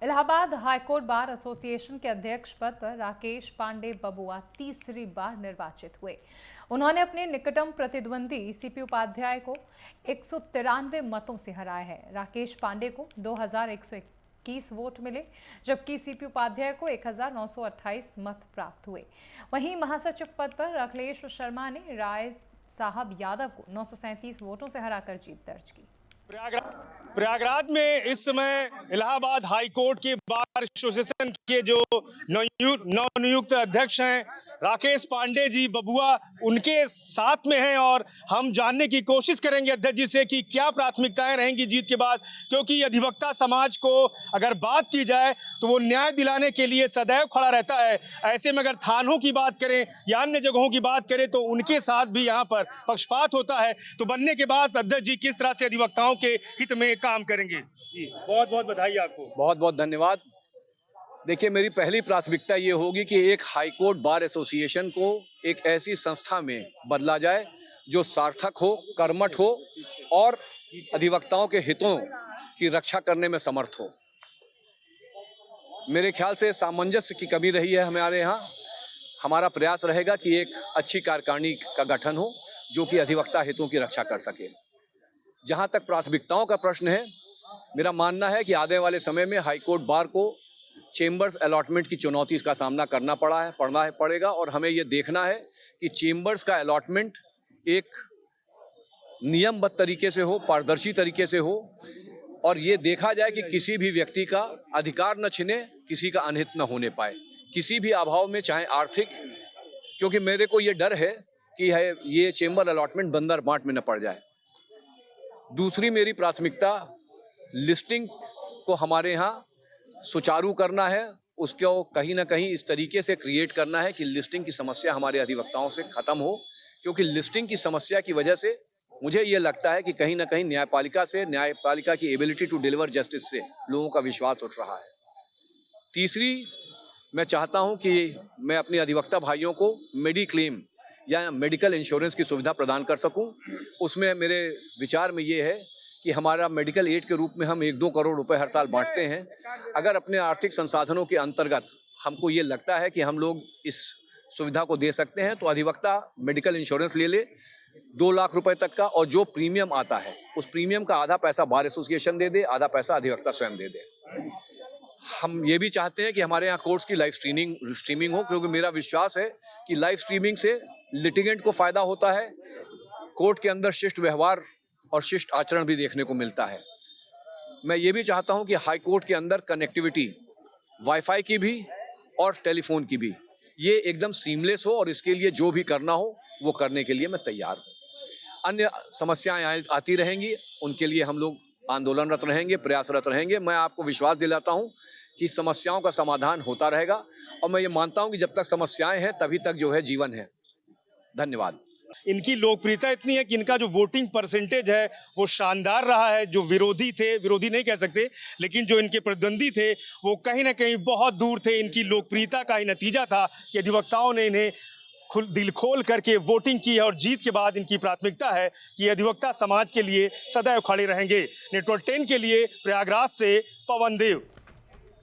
Allahabad high court bar association के अध्यक्ष पद पर राकेश पांडे बबुआ तीसरी बार निर्वाचित हुए। उन्होंने अपने निकटतम प्रतिद्वंदी सीपी उपाध्याय को 193 मतों से हराया है। राकेश पांडे को 2121 वोट मिले, जबकि सीपी उपाध्याय को 1928 मत प्राप्त हुए। वहीं महासचिव पद पर अखिलेश शर्मा ने राय साहब यादव को 937 वोटों से हराकर जीत दर्ज की। प्रयागराज में इस समय इलाहाबाद हाई कोर्ट के बार एसोसिएशन के जो नवनियुक्त अध्यक्ष हैं राकेश पांडे जी बबुआ, उनके साथ में हैं और हम जानने की कोशिश करेंगे अध्यक्ष जी से कि क्या प्राथमिकताएं रहेंगी जीत के बाद, क्योंकि अधिवक्ता समाज को अगर बात की जाए तो वो न्याय दिलाने के लिए सदैव खड़ा रहता है। ऐसे में अगर थानों की बात करें या अन्य जगहों की बात करें तो उनके साथ भी यहाँ पर पक्षपात होता है। तो बनने के बाद अध्यक्ष जी किस तरह से अधिवक्ताओं के हित में काम करेंगे? जी बहुत बहुत बधाई आपको। बहुत बहुत धन्यवाद। देखिए, मेरी पहली प्राथमिकता ये होगी कि एक हाई कोर्ट बार एसोसिएशन को एक ऐसी संस्था में बदला जाए जो सार्थक हो, कर्मठ हो और अधिवक्ताओं के हितों की रक्षा करने में समर्थ हो। मेरे ख्याल से सामंजस्य की कमी रही है हमारे यहाँ। हमारा प्रयास रहेगा कि एक अच्छी कार्यकारिणी का गठन हो जो कि अधिवक्ता हितों की रक्षा कर सके। जहाँ तक प्राथमिकताओं का प्रश्न है, मेरा मानना है कि आने वाले समय में हाईकोर्ट बार को चेंबर्स अलॉटमेंट की चुनौती का सामना करना पड़ेगा और हमें ये देखना है कि चेंबर्स का अलॉटमेंट एक नियमबद्ध तरीके से हो, पारदर्शी तरीके से हो और ये देखा जाए कि किसी भी व्यक्ति का अधिकार न छिने, किसी का अनहित न होने पाए किसी भी अभाव में, चाहे आर्थिक, क्योंकि मेरे को ये डर है कि ये चेंबर अलॉटमेंट बंदर बांट में न पड़ जाए। दूसरी मेरी प्राथमिकता लिस्टिंग को हमारे यहाँ सुचारू करना है, उसको कहीं ना कहीं इस तरीके से क्रिएट करना है कि लिस्टिंग की समस्या हमारे अधिवक्ताओं से ख़त्म हो, क्योंकि लिस्टिंग की समस्या की वजह से मुझे ये लगता है कि कहीं ना कहीं न्यायपालिका की एबिलिटी टू डिलीवर जस्टिस से लोगों का विश्वास उठ रहा है। तीसरी, मैं चाहता हूँ कि मैं अपने अधिवक्ता भाइयों को मेडिक्लेम या मेडिकल इंश्योरेंस की सुविधा प्रदान कर सकूं। उसमें मेरे विचार में ये है कि हमारा मेडिकल एड के रूप में हम 1-2 करोड़ रुपए हर साल बांटते हैं। अगर अपने आर्थिक संसाधनों के अंतर्गत हमको ये लगता है कि हम लोग इस सुविधा को दे सकते हैं तो अधिवक्ता मेडिकल इंश्योरेंस ले ले 2 लाख रुपए तक का, और जो प्रीमियम आता है उस प्रीमियम का आधा पैसा बार एसोसिएशन दे दे, आधा पैसा अधिवक्ता स्वयं दे दे। हम ये भी चाहते हैं कि हमारे यहाँ कोर्ट्स की लाइव स्ट्रीमिंग हो, क्योंकि मेरा विश्वास है कि लाइव स्ट्रीमिंग से लिटिगेंट को फायदा होता है, कोर्ट के अंदर शिष्ट व्यवहार और शिष्ट आचरण भी देखने को मिलता है। मैं ये भी चाहता हूं कि हाई कोर्ट के अंदर कनेक्टिविटी वाईफाई की भी और टेलीफोन की भी ये एकदम सीमलेस हो, और इसके लिए जो भी करना हो वो करने के लिए मैं तैयार हूँ। अन्य समस्याएं आती रहेंगी, उनके लिए हम लोग आंदोलनरत रहेंगे, प्रयासरत रहेंगे। मैं आपको विश्वास दिलाता हूँ कि समस्याओं का समाधान होता रहेगा, और मैं ये मानता हूँ कि जब तक समस्याएं हैं तभी तक जो है जीवन है। धन्यवाद। इनकी लोकप्रियता इतनी है कि इनका जो वोटिंग परसेंटेज है वो शानदार रहा है। जो विरोधी नहीं कह सकते, लेकिन जो इनके प्रतिद्वंदी थे वो कहीं ना कहीं बहुत दूर थे। इनकी लोकप्रियता का ही नतीजा था कि अधिवक्ताओं ने इन्हें दिल खोल करके वोटिंग की है, और जीत के बाद इनकी प्राथमिकता है कि अधिवक्ता समाज के लिए सदैव खड़े रहेंगे। नेटवर्क 10 के लिए प्रयागराज से पवन देव।